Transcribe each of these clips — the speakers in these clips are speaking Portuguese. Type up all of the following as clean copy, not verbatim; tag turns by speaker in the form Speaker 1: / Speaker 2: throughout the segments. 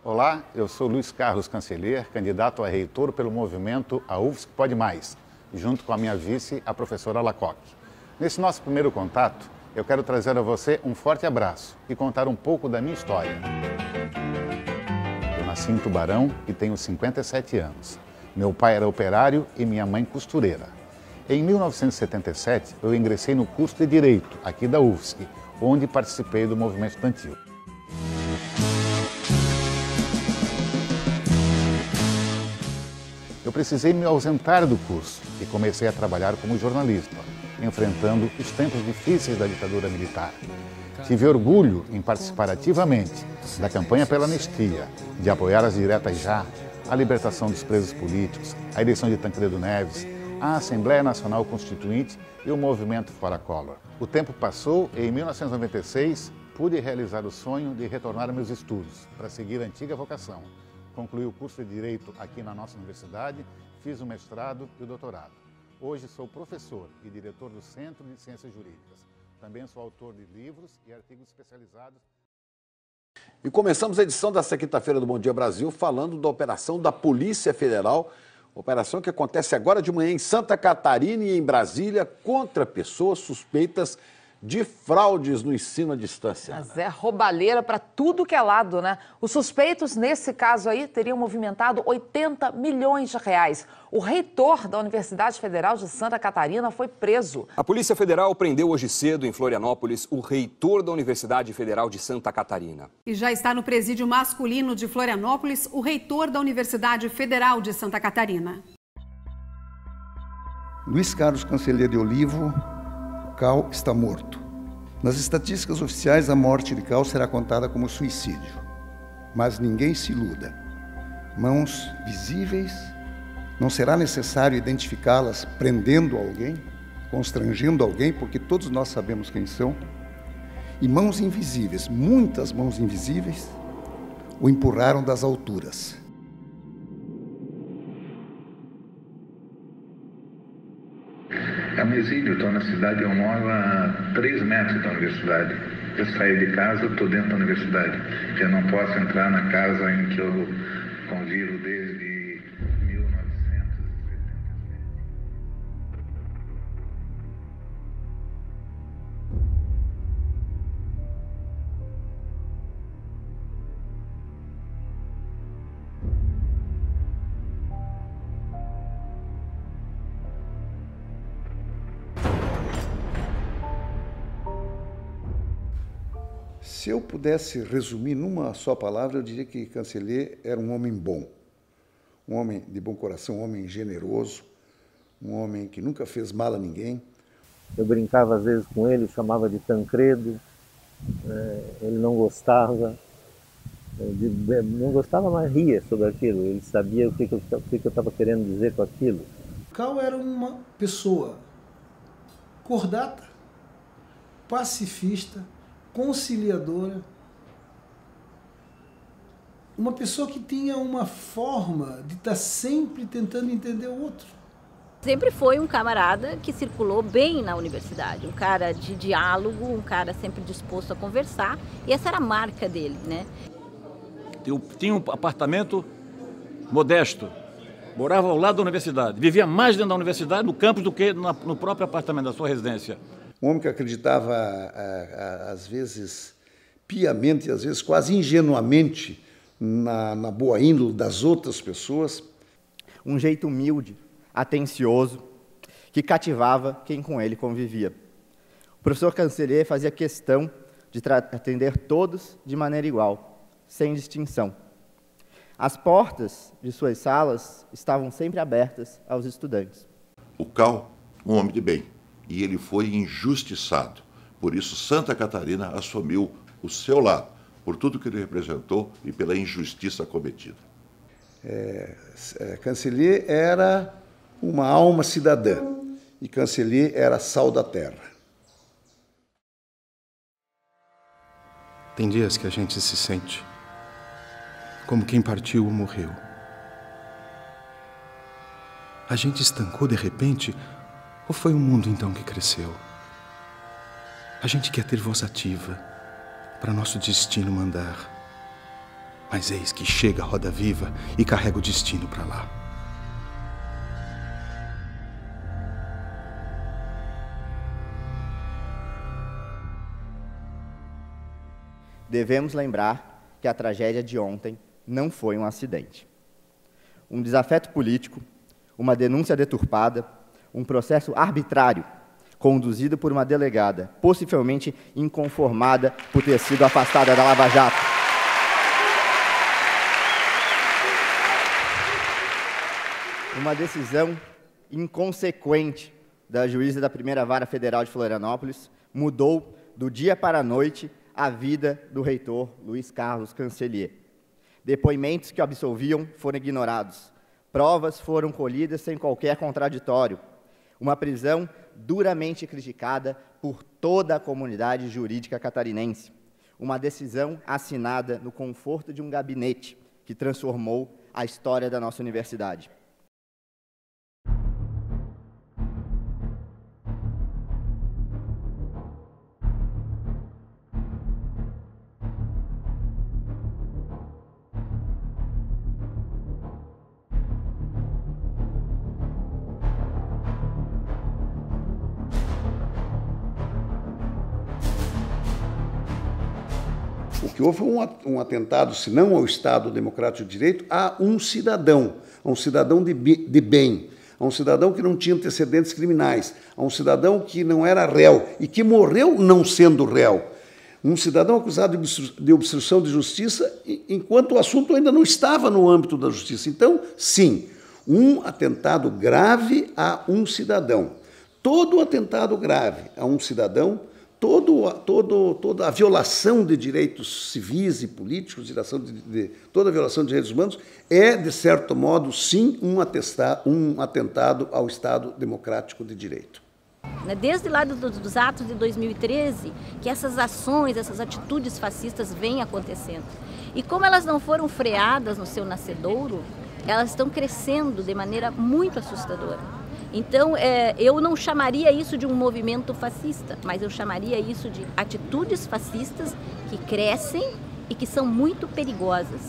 Speaker 1: Olá, eu sou Luiz Carlos Canceller, candidato a reitor pelo movimento A UFSC Pode Mais, junto com a minha vice, a professora Lacoque. Nesse nosso primeiro contato, eu quero trazer a você um forte abraço e contar um pouco da minha história. Eu nasci em Tubarão e tenho 57 anos. Meu pai era operário e minha mãe costureira. Em 1977, eu ingressei no curso de Direito, aqui da UFSC, onde participei do movimento estudantil. Eu precisei me ausentar do curso e comecei a trabalhar como jornalista, enfrentando os tempos difíceis da ditadura militar. Tive orgulho em participar ativamente da campanha pela anistia, de apoiar as diretas já, a libertação dos presos políticos, a eleição de Tancredo Neves, a Assembleia Nacional Constituinte e o movimento Fora Collor. O tempo passou e em 1996 pude realizar o sonho de retornar aos meus estudos para seguir a antiga vocação. Concluí o curso de Direito aqui na nossa universidade, fiz o mestrado e o doutorado. Hoje sou professor e diretor do Centro de Ciências Jurídicas. Também sou autor de livros e artigos especializados.
Speaker 2: E começamos a edição desta quinta-feira do Bom Dia Brasil falando da operação da Polícia Federal, operação que acontece agora de manhã em Santa Catarina e em Brasília contra pessoas suspeitas de fraudes no ensino à distância.
Speaker 3: Mas é roubalheira para tudo que é lado, né? Os suspeitos, nesse caso aí, teriam movimentado 80 milhões de reais. O reitor da Universidade Federal de Santa Catarina foi preso.
Speaker 4: A Polícia Federal prendeu hoje cedo, em Florianópolis, o reitor da Universidade Federal de Santa Catarina.
Speaker 5: E já está no presídio masculino de Florianópolis, o reitor da Universidade Federal de Santa Catarina.
Speaker 6: Luiz Carlos Canceller de Olivo, Cal está morto. Nas estatísticas oficiais, a morte de Cal será contada como suicídio. Mas ninguém se iluda. Mãos visíveis, não será necessário identificá-las prendendo alguém, constrangendo alguém, porque todos nós sabemos quem são. E mãos invisíveis, muitas mãos invisíveis, o empurraram das alturas.
Speaker 7: É um exílio, estou na cidade, eu moro a 3 metros da universidade. Eu saio de casa, estou dentro da universidade. Eu não posso entrar na casa em que eu convivo desde 1977.
Speaker 6: Se eu pudesse resumir numa só palavra, eu diria que Canceller era um homem bom. Um homem de bom coração, um homem generoso, um homem que nunca fez mal a ninguém.
Speaker 8: Eu brincava às vezes com ele, chamava de Tancredo, ele não gostava, mas ria sobre aquilo, ele sabia o que eu estava querendo dizer com aquilo.
Speaker 9: Cal era uma pessoa cordata, pacifista, conciliadora, uma pessoa que tinha uma forma de estar sempre tentando entender o outro.
Speaker 10: Sempre foi um camarada que circulou bem na universidade, um cara de diálogo, um cara sempre disposto a conversar, e essa era a marca dele, né?
Speaker 11: Tinha um apartamento modesto, morava ao lado da universidade, vivia mais dentro da universidade, no campus, do que no próprio apartamento da sua residência.
Speaker 6: Um homem que acreditava, às vezes, piamente, às vezes quase ingenuamente, na boa índole das outras pessoas.
Speaker 12: Um jeito humilde, atencioso, que cativava quem com ele convivia. O professor Canceller fazia questão de atender todos de maneira igual, sem distinção. As portas de suas salas estavam sempre abertas aos estudantes.
Speaker 13: O Cal, um homem de bem. E ele foi injustiçado. Por isso, Santa Catarina assumiu o seu lado, por tudo que ele representou e pela injustiça cometida.
Speaker 6: Canceller era uma alma cidadã e Canceller era sal da terra.
Speaker 14: Tem dias que a gente se sente como quem partiu ou morreu. A gente estancou de repente. Ou foi o mundo, então, que cresceu? A gente quer ter voz ativa, para nosso destino mandar. Mas eis que chega a roda viva e carrega o destino para lá.
Speaker 12: Devemos lembrar que a tragédia de ontem não foi um acidente. Um desafeto político, uma denúncia deturpada, um processo arbitrário, conduzido por uma delegada, possivelmente inconformada por ter sido afastada da Lava Jato. Uma decisão inconsequente da juíza da Primeira Vara Federal de Florianópolis mudou, do dia para a noite, a vida do reitor Luiz Carlos Cancellier. Depoimentos que o absolviam foram ignorados. Provas foram colhidas sem qualquer contraditório. Uma prisão duramente criticada por toda a comunidade jurídica catarinense. Uma decisão assinada no conforto de um gabinete que transformou a história da nossa universidade.
Speaker 15: O que houve foi um atentado, se não ao Estado Democrático de Direito, a um cidadão de bem, a um cidadão que não tinha antecedentes criminais, a um cidadão que não era réu e que morreu não sendo réu. Um cidadão acusado de obstrução de justiça, enquanto o assunto ainda não estava no âmbito da justiça. Então, sim, um atentado grave a um cidadão. Todo atentado grave a um cidadão, toda a violação de direitos civis e políticos, toda a violação de direitos humanos, é, de certo modo, sim, um atentado ao Estado Democrático de Direito.
Speaker 10: Desde lá dos atos de 2013, que essas ações, essas atitudes fascistas vêm acontecendo. E como elas não foram freadas no seu nascedouro, elas estão crescendo de maneira muito assustadora. Então, eu não chamaria isso de um movimento fascista, mas eu chamaria isso de atitudes fascistas que crescem e que são muito perigosas.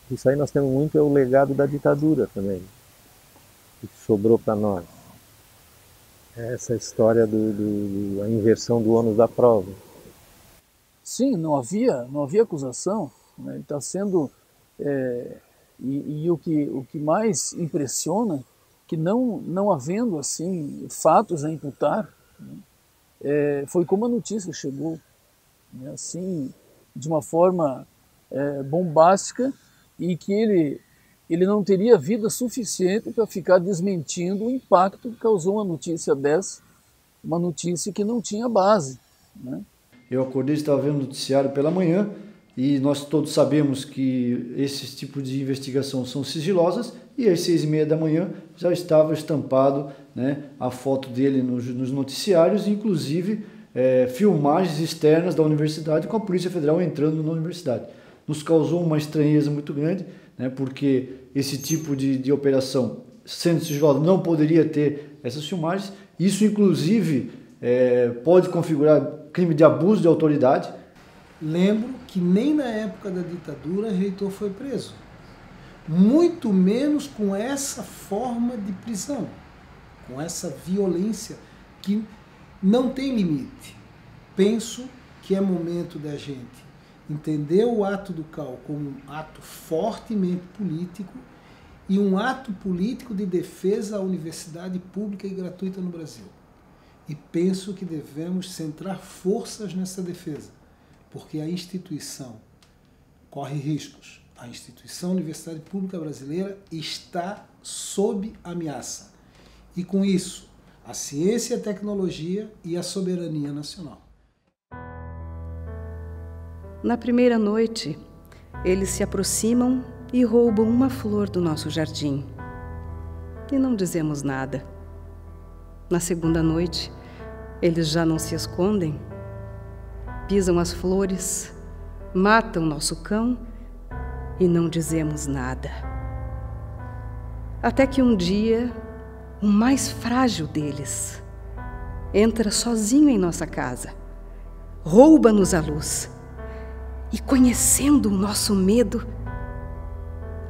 Speaker 8: Isso aí nós temos muito, é o legado da ditadura também, que sobrou para nós. Essa história a inversão do ônus da prova.
Speaker 16: Sim, não havia acusação, né? Ele está sendo... o que mais impressiona, que não havendo assim fatos a imputar, né, foi como a notícia chegou, né, assim, de uma forma bombástica, e que ele não teria vida suficiente para ficar desmentindo o impacto que causou uma notícia dessa, uma notícia que não tinha base, né?
Speaker 17: Eu acordei, estava vendo o noticiário pela manhã, e nós todos sabemos que esses tipos de investigação são sigilosas, e às 6h30 da manhã já estava estampado, né, a foto dele nos noticiários, inclusive filmagens externas da universidade com a Polícia Federal entrando na universidade. Nos causou uma estranheza muito grande, né, porque esse tipo de operação, sendo sigilosa, não poderia ter essas filmagens. Isso, inclusive, pode configurar crime de abuso de autoridade.
Speaker 9: Lembro que nem na época da ditadura reitor foi preso, muito menos com essa forma de prisão, com essa violência que não tem limite. Penso que é momento da gente entender o ato do CAU como um ato fortemente político e um ato político de defesa à universidade pública e gratuita no Brasil. E penso que devemos centrar forças nessa defesa, porque a instituição corre riscos. A instituição Universidade Pública Brasileira está sob ameaça. E com isso, a ciência e a tecnologia e a soberania nacional.
Speaker 18: Na primeira noite, eles se aproximam e roubam uma flor do nosso jardim. E não dizemos nada. Na segunda noite, eles já não se escondem, pisam as flores, matam nosso cão e não dizemos nada. Até que um dia, o mais frágil deles entra sozinho em nossa casa, rouba-nos a luz e conhecendo o nosso medo,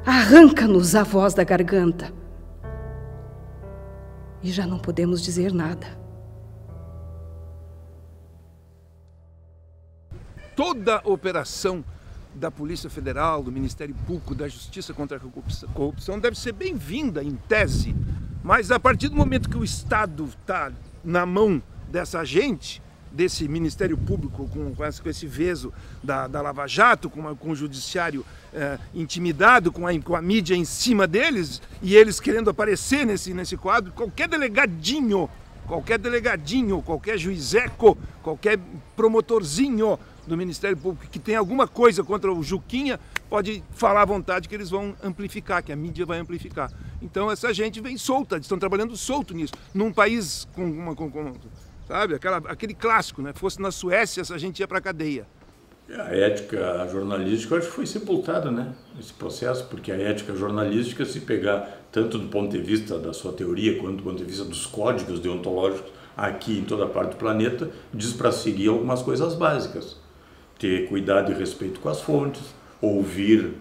Speaker 18: arranca-nos a voz da garganta. E já não podemos dizer nada.
Speaker 19: Toda a operação da Polícia Federal, do Ministério Público, da Justiça contra a Corrupção deve ser bem-vinda, em tese, mas a partir do momento que o Estado está na mão dessa gente, desse Ministério Público, com esse veso da Lava Jato, com o Judiciário intimidado, com a mídia em cima deles, e eles querendo aparecer nesse quadro, qualquer delegadinho, qualquer juizeco, qualquer promotorzinho do Ministério Público que tem alguma coisa contra o Juquinha, pode falar à vontade que eles vão amplificar, que a mídia vai amplificar. Então essa gente vem solta, eles estão trabalhando solto nisso. Num país sabe, aquele clássico, né? Fosse na Suécia, essa gente ia para a cadeia.
Speaker 11: A ética jornalística, eu acho que foi sepultada, né, nesse processo, porque a ética jornalística, se pegar tanto do ponto de vista da sua teoria, quanto do ponto de vista dos códigos deontológicos aqui em toda parte do planeta, diz para seguir algumas coisas básicas. Ter cuidado e respeito com as fontes, ouvir,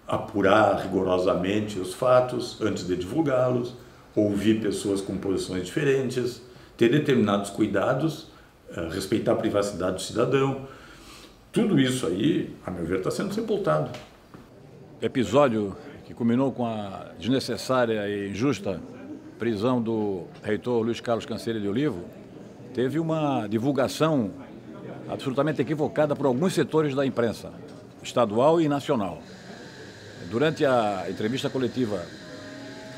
Speaker 11: apurar rigorosamente os fatos antes de divulgá-los, ouvir pessoas com posições diferentes, ter determinados cuidados, respeitar a privacidade do cidadão. Tudo isso aí, a meu ver, está sendo sepultado. Episódio que culminou com a desnecessária e injusta prisão do reitor Luiz Carlos Cancellier de Olivo teve uma divulgação absolutamente equivocada por alguns setores da imprensa, estadual e nacional. Durante a entrevista coletiva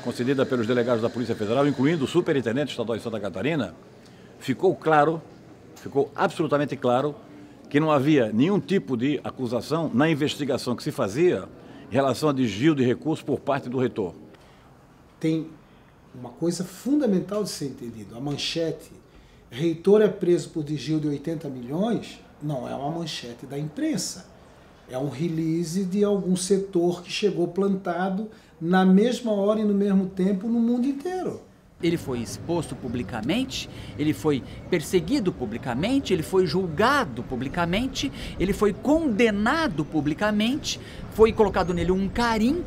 Speaker 11: concedida pelos delegados da Polícia Federal, incluindo o superintendente estadual de Santa Catarina, ficou absolutamente claro que não havia nenhum tipo de acusação na investigação que se fazia em relação a desvio de recursos por parte do reitor.
Speaker 9: Tem uma coisa fundamental de ser entendido. A manchete, reitor é preso por desvio de 80 milhões, não é uma manchete da imprensa. É um release de algum setor que chegou plantado na mesma hora e no mesmo tempo no mundo inteiro.
Speaker 20: Ele foi exposto publicamente, ele foi perseguido publicamente, ele foi julgado publicamente, ele foi condenado publicamente, foi colocado nele um carimbo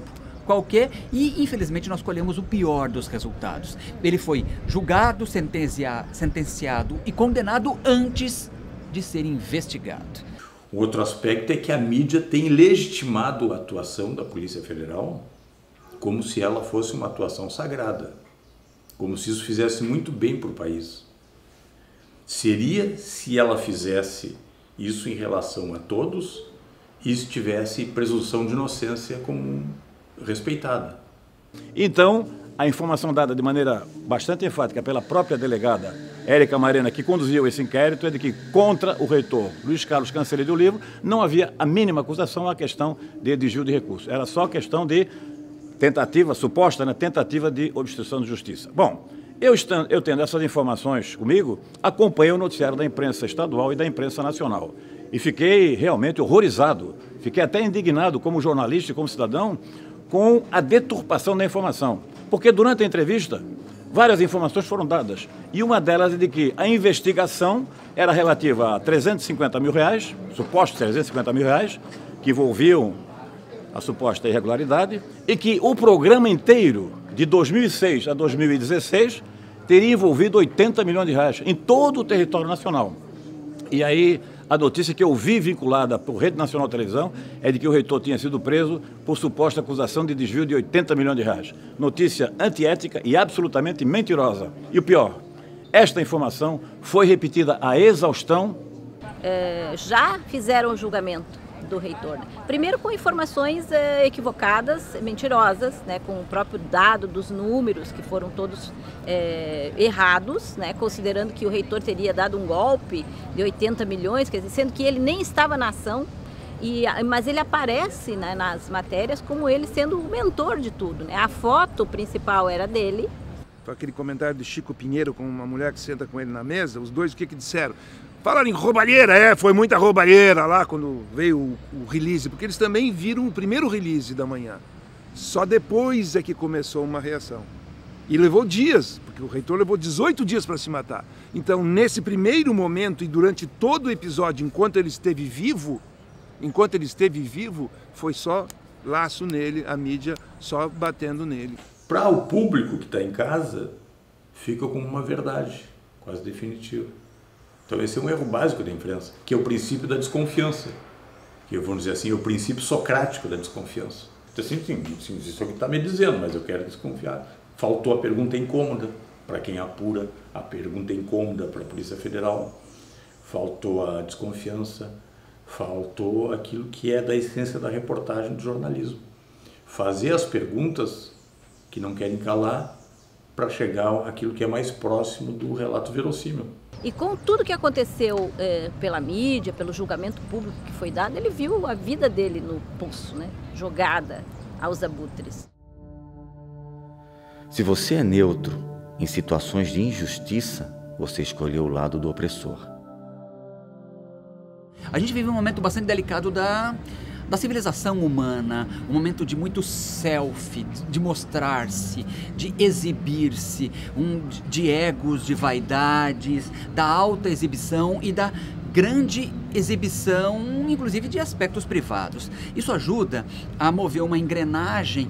Speaker 20: qualquer e, infelizmente, nós colhemos o pior dos resultados. Ele foi julgado, sentenciado e condenado antes de ser investigado.
Speaker 11: O outro aspecto é que a mídia tem legitimado a atuação da Polícia Federal como se ela fosse uma atuação sagrada, como se isso fizesse muito bem para o país. Seria se ela fizesse isso em relação a todos e se tivesse presunção de inocência como respeitada. Então, a informação dada de maneira bastante enfática pela própria delegada Érica Marena, que conduziu esse inquérito, é de que contra o reitor Luiz Carlos Cancellier de Olivo não havia a mínima acusação à questão de desvio de recursos. Era só questão de suposta tentativa de obstrução de justiça. Bom, eu tendo essas informações comigo, acompanhei o noticiário da imprensa estadual e da imprensa nacional. E fiquei realmente horrorizado, fiquei até indignado como jornalista e como cidadão com a deturpação da informação. Porque durante a entrevista, várias informações foram dadas. E uma delas é de que a investigação era relativa a 350 mil reais, supostos 350 mil reais, que envolviam a suposta irregularidade, e que o programa inteiro, de 2006 a 2016, teria envolvido 80 milhões de reais em todo o território nacional. E aí, a notícia que eu vi vinculada por Rede Nacional de Televisão é de que o reitor tinha sido preso por suposta acusação de desvio de 80 milhões de reais. Notícia antiética e absolutamente mentirosa. E o pior, esta informação foi repetida à exaustão.
Speaker 10: Já fizeram o julgamento do reitor. Primeiro com informações equivocadas, mentirosas, né, com o próprio dado dos números que foram todos errados, né, considerando que o reitor teria dado um golpe de 80 milhões, quer dizer, sendo que ele nem estava na ação, mas ele aparece, né, nas matérias como ele sendo o mentor de tudo, né? A foto principal era dele.
Speaker 19: Aquele comentário de Chico Pinheiro com uma mulher que senta com ele na mesa, os dois o que disseram? Falaram em roubalheira, foi muita roubalheira lá quando veio o release, porque eles também viram o primeiro release da manhã. Só depois é que começou uma reação. E levou dias, porque o reitor levou 18 dias para se matar. Então, nesse primeiro momento e durante todo o episódio, enquanto ele esteve vivo, foi só laço nele, a mídia só batendo nele.
Speaker 11: Para o público que está em casa, fica como uma verdade quase definitiva. Então esse é um erro básico da imprensa, que é o princípio da desconfiança, que vamos dizer assim, é o princípio socrático da desconfiança. Então assim, sim, isso é o que está me dizendo, mas eu quero desconfiar. Faltou a pergunta incômoda para quem apura, a pergunta incômoda para a Polícia Federal, faltou a desconfiança, faltou aquilo que é da essência da reportagem do jornalismo. Fazer as perguntas que não querem calar para chegar àquilo que é mais próximo do relato verossímil.
Speaker 10: E com tudo que aconteceu pela mídia, pelo julgamento público que foi dado, ele viu a vida dele no pulso, né? Jogada aos abutres.
Speaker 21: Se você é neutro em situações de injustiça, você escolheu o lado do opressor.
Speaker 20: A gente vive um momento bastante delicado da civilização humana, um momento de muito selfie, de mostrar-se, de exibir-se, de egos, de vaidades, da alta exibição e da grande exibição, inclusive de aspectos privados. Isso ajuda a mover uma engrenagem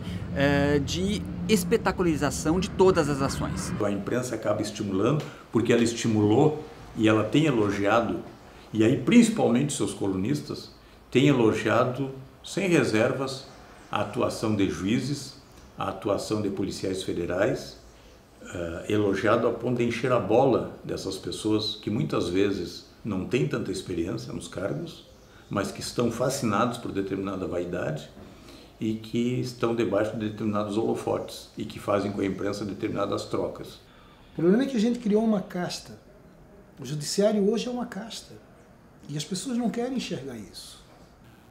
Speaker 20: de espetacularização de todas as ações.
Speaker 11: A imprensa acaba estimulando, porque ela estimulou e ela tem elogiado, e aí principalmente seus colunistas, têm elogiado sem reservas a atuação de juízes, a atuação de policiais federais, elogiado a ponto de encher a bola dessas pessoas que muitas vezes não têm tanta experiência nos cargos, mas que estão fascinados por determinada vaidade e que estão debaixo de determinados holofotes e que fazem com a imprensa determinadas trocas.
Speaker 9: O problema é que a gente criou uma casta. O judiciário hoje é uma casta. E as pessoas não querem enxergar isso.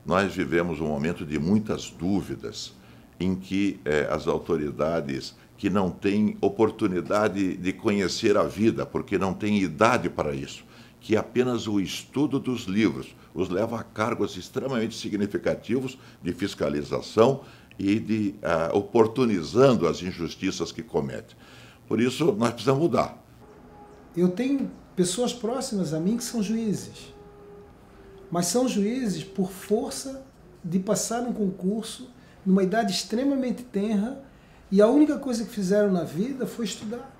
Speaker 13: Nós vivemos um momento de muitas dúvidas, em que as autoridades que não têm oportunidade de conhecer a vida, porque não têm idade para isso, que apenas o estudo dos livros os leva a cargos extremamente significativos de fiscalização e de oportunizando as injustiças que cometem. Por isso, nós precisamos mudar.
Speaker 9: Eu tenho pessoas próximas a mim que são juízes. Mas são juízes por força de passar um concurso numa idade extremamente tenra e a única coisa que fizeram na vida foi estudar.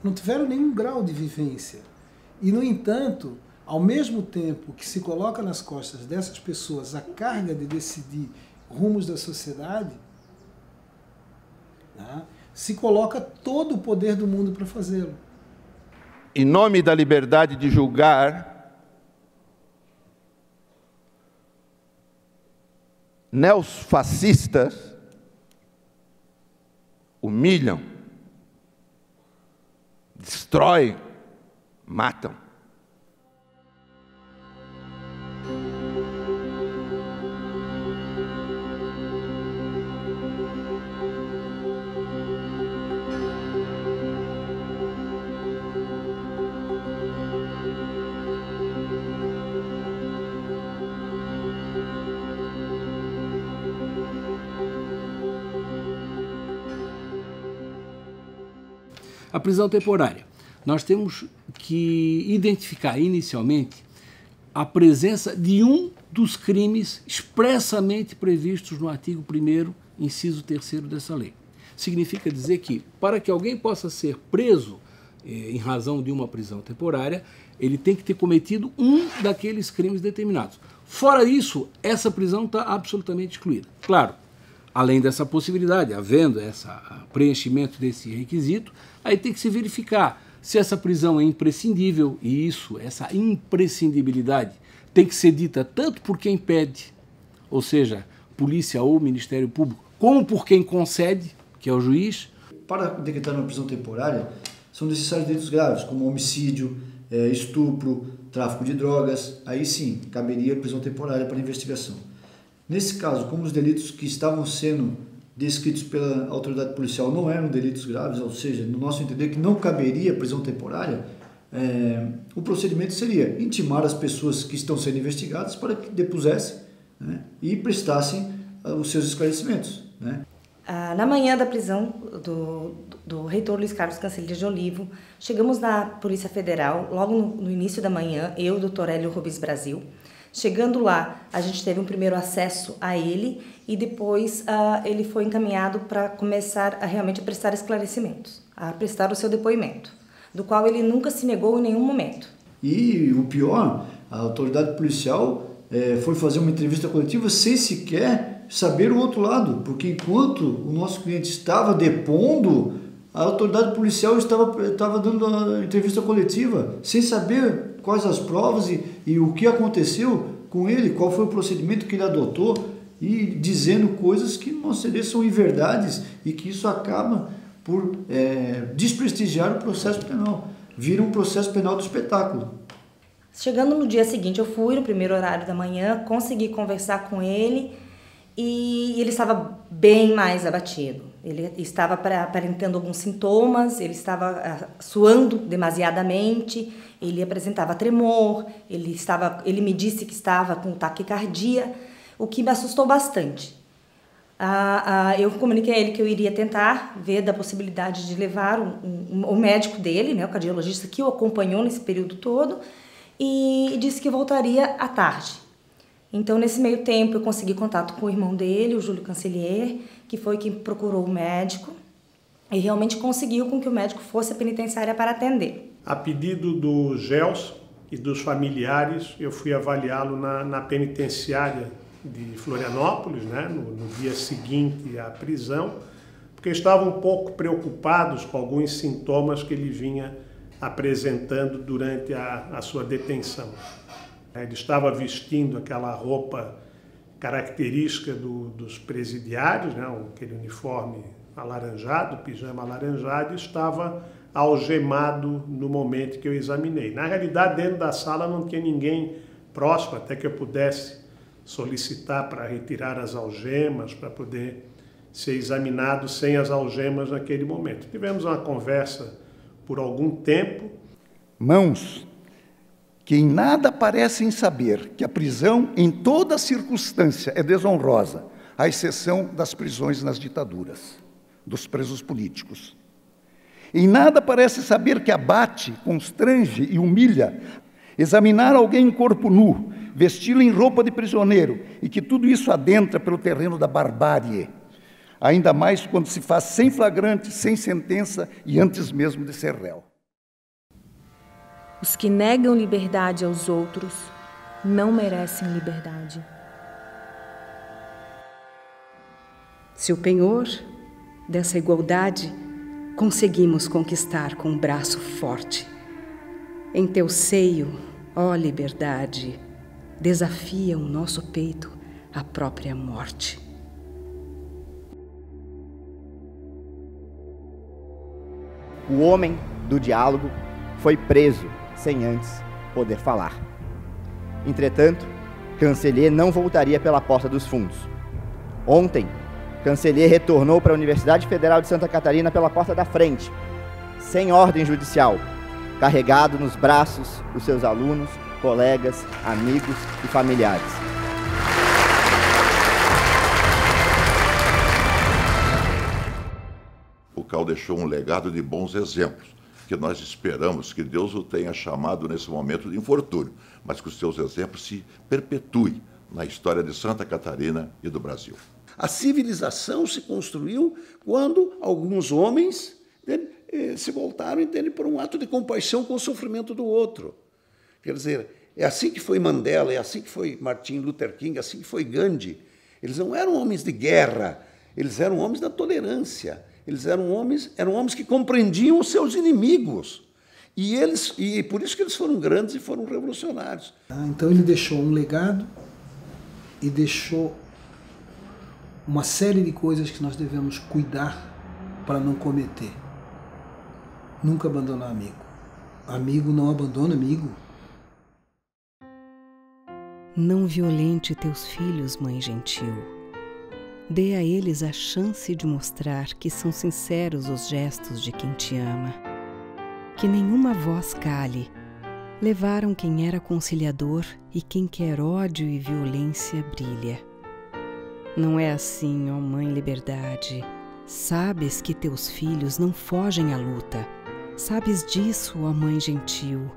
Speaker 9: Não tiveram nenhum grau de vivência. E, no entanto, ao mesmo tempo que se coloca nas costas dessas pessoas a carga de decidir rumos da sociedade, né, se coloca todo o poder do mundo para fazê-lo.
Speaker 22: Em nome da liberdade de julgar, neofascistas humilham, destroem, matam.
Speaker 16: A prisão temporária. Nós temos que identificar inicialmente a presença de um dos crimes expressamente previstos no artigo 1º, inciso 3º dessa lei. Significa dizer que, para que alguém possa ser preso em razão de uma prisão temporária, ele tem que ter cometido um daqueles crimes determinados. Fora isso, essa prisão está absolutamente excluída. Claro, além dessa possibilidade, havendo esse preenchimento desse requisito, aí tem que se verificar se essa prisão é imprescindível, e essa imprescindibilidade tem que ser dita tanto por quem pede, ou seja, polícia ou Ministério Público, como por quem concede, que é o juiz.
Speaker 17: Para decretar uma prisão temporária, são necessários delitos graves, como homicídio, estupro, tráfico de drogas, aí sim, caberia prisão temporária para investigação. Nesse caso, como os delitos que estavam sendo descritos pela autoridade policial não eram delitos graves, ou seja, no nosso entender que não caberia prisão temporária, o procedimento seria intimar as pessoas que estão sendo investigadas para que depusessem, né, e prestassem os seus esclarecimentos, né.
Speaker 1: Na manhã da prisão do reitor Luiz Carlos Cancellier de Olivo, chegamos na Polícia Federal, logo no início da manhã, eu e o Dr. Hélio Rubens Brasil. Chegando lá, a gente teve um primeiro acesso a ele e depois ele foi encaminhado para começar a realmente prestar esclarecimentos, a prestar o seu depoimento, do qual ele nunca se negou em nenhum momento.
Speaker 17: E o pior, a autoridade policial foi fazer uma entrevista coletiva sem sequer saber o outro lado, porque enquanto o nosso cliente estava depondo, a autoridade policial estava dando a entrevista coletiva, sem saber quais as provas e o que aconteceu com ele, qual foi o procedimento que ele adotou, e dizendo coisas que não são inverdades e que isso acaba por desprestigiar o processo penal. Vira um processo penal do espetáculo.
Speaker 1: Chegando no dia seguinte, eu fui no primeiro horário da manhã, consegui conversar com ele e ele estava bem mais abatido. Ele estava aparentando alguns sintomas, ele estava suando demasiadamente, ele apresentava tremor, ele me disse que estava com taquicardia, o que me assustou bastante. Eu comuniquei a ele que eu iria tentar ver da possibilidade de levar o médico dele, né, o cardiologista que o acompanhou nesse período todo, e disse que voltaria à tarde. Então, nesse meio tempo, eu consegui contato com o irmão dele, o Júlio Cancellier, que foi quem procurou o médico e realmente conseguiu com que o médico fosse à penitenciária para atender.
Speaker 2: A pedido do Gelson e dos familiares, eu fui avaliá-lo na penitenciária de Florianópolis, né, no dia seguinte à prisão, porque estavam um pouco preocupados com alguns sintomas que ele vinha apresentando durante a sua detenção. Ele estava vestindo aquela roupa característica dos presidiários, né, aquele uniforme alaranjado, pijama alaranjado, e estava algemado no momento que eu examinei. Na realidade, dentro da sala não tinha ninguém próximo, até que eu pudesse solicitar para retirar as algemas, para poder ser examinado sem as algemas naquele momento. Tivemos uma conversa por algum tempo.
Speaker 6: Mãos que em nada parecem saber que a prisão, em toda circunstância, é desonrosa, à exceção das prisões nas ditaduras, dos presos políticos. Em nada parece saber que abate, constrange e humilha examinar alguém em corpo nu, vesti-lo em roupa de prisioneiro, e que tudo isso adentra pelo terreno da barbárie, ainda mais quando se faz sem flagrante, sem sentença e antes mesmo de ser réu.
Speaker 23: Os que negam liberdade aos outros não merecem liberdade.
Speaker 18: Se o penhor dessa igualdade conseguimos conquistar com um braço forte, em teu seio, ó liberdade, desafia o nosso peito à própria morte.
Speaker 12: O homem do diálogo foi preso sem antes poder falar. Entretanto, Cancellier não voltaria pela porta dos fundos. Ontem, Cancellier retornou para a Universidade Federal de Santa Catarina pela porta da frente, sem ordem judicial, carregado nos braços dos seus alunos, colegas, amigos e familiares.
Speaker 13: O Cal deixou um legado de bons exemplos, que nós esperamos que Deus o tenha chamado nesse momento de infortúnio, mas que os seus exemplos se perpetuem na história de Santa Catarina e do Brasil.
Speaker 15: A civilização se construiu quando alguns homens se voltaram, entende, por um ato de compaixão com o sofrimento do outro. Quer dizer, é assim que foi Mandela, é assim que foi Martin Luther King, é assim que foi Gandhi. Eles não eram homens de guerra, eles eram homens da tolerância. Eles eram homens que compreendiam os seus inimigos. E por isso que eles foram grandes e foram revolucionários.
Speaker 9: Então ele deixou um legado e deixou uma série de coisas que nós devemos cuidar para não cometer. Nunca abandonar amigo. Amigo não abandona amigo.
Speaker 18: Não violente teus filhos, mãe gentil. Dê a eles a chance de mostrar que são sinceros os gestos de quem te ama. Que nenhuma voz cale. Levaram quem era conciliador e quem quer ódio e violência brilha. Não é assim, ó Mãe Liberdade, Sabes que teus filhos não fogem à luta. Sabes disso, ó Mãe gentil.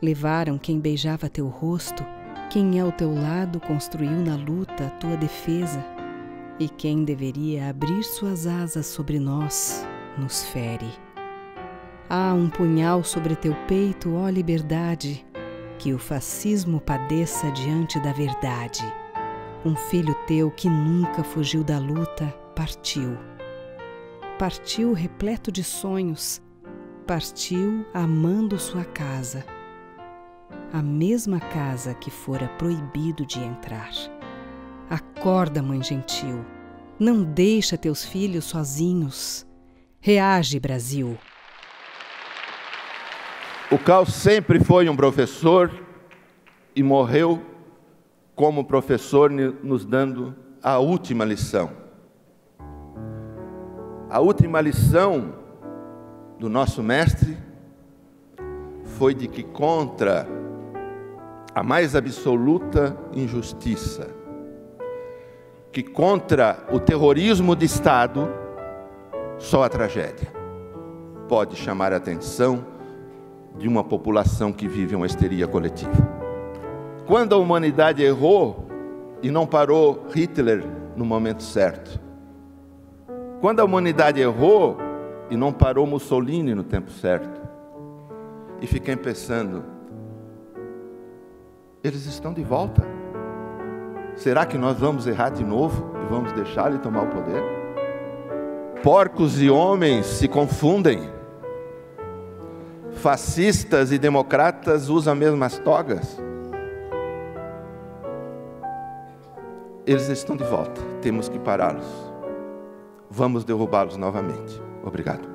Speaker 18: Levaram quem beijava teu rosto, quem ao teu lado construiu na luta a tua defesa. E quem deveria abrir suas asas sobre nós, nos fere. Há um punhal sobre teu peito, ó liberdade, que o fascismo padeça diante da verdade. Um filho teu que nunca fugiu da luta, partiu. Partiu repleto de sonhos, partiu amando sua casa. A mesma casa que fora proibido de entrar. Acorda, Mãe gentil, não deixa teus filhos sozinhos. Reage, Brasil.
Speaker 22: O Cal sempre foi um professor e morreu como professor, nos dando a última lição. A última lição do nosso mestre foi de que contra a mais absoluta injustiça, que contra o terrorismo de Estado, só a tragédia pode chamar a atenção de uma população que vive uma histeria coletiva. Quando a humanidade errou e não parou Hitler no momento certo, quando a humanidade errou e não parou Mussolini no tempo certo, e fiquei pensando, eles estão de volta. Será que nós vamos errar de novo e vamos deixar ele tomar o poder? Porcos e homens se confundem. Fascistas e democratas usam as mesmas togas. Eles estão de volta, temos que pará-los. Vamos derrubá-los novamente. Obrigado.